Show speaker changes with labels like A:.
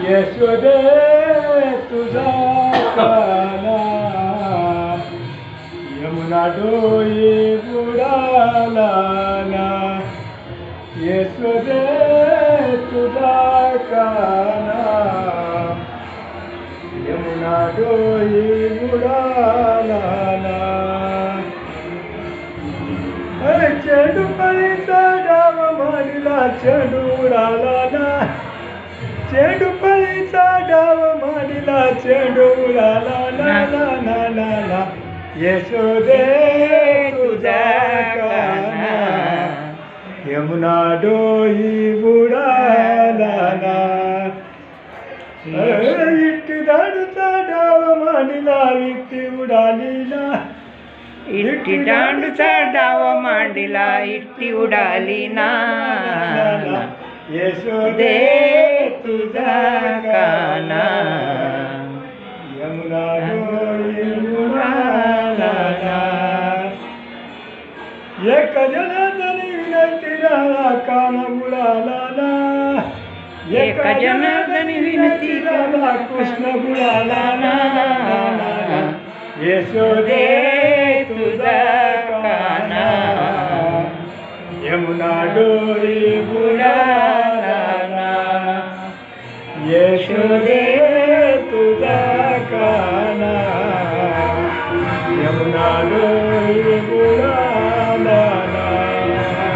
A: यशोदे तुझा काना यमुना डोई बुडाला ना यशोदे तुझा काना यमुना डोई बुडाला ना चेंडू पळीचा डाव मांडला चेंडू उडाला ना चेंडू पळीचा डाव मांडला चेंडू उडाला ना ना ना ना ना यशोदे तुझा काना यमुना डोई बुडाला ना इट्टी दांडूचा डाव मांडला इट्टी उडाली ना
B: इट्टी दांडूचा डाव मांडला इट्टी उडाली ना
A: यशोदे
B: तुझा काना
A: यमुना डोई बुडाला ना एक जनार्दनी विनंतीला कान बुडाला ना
B: एक जनार्दनी विनंतीला
A: कृष्ण बुडाला ना यशोदे तुझा काना यमुना डोई बुडाला ना यशोदे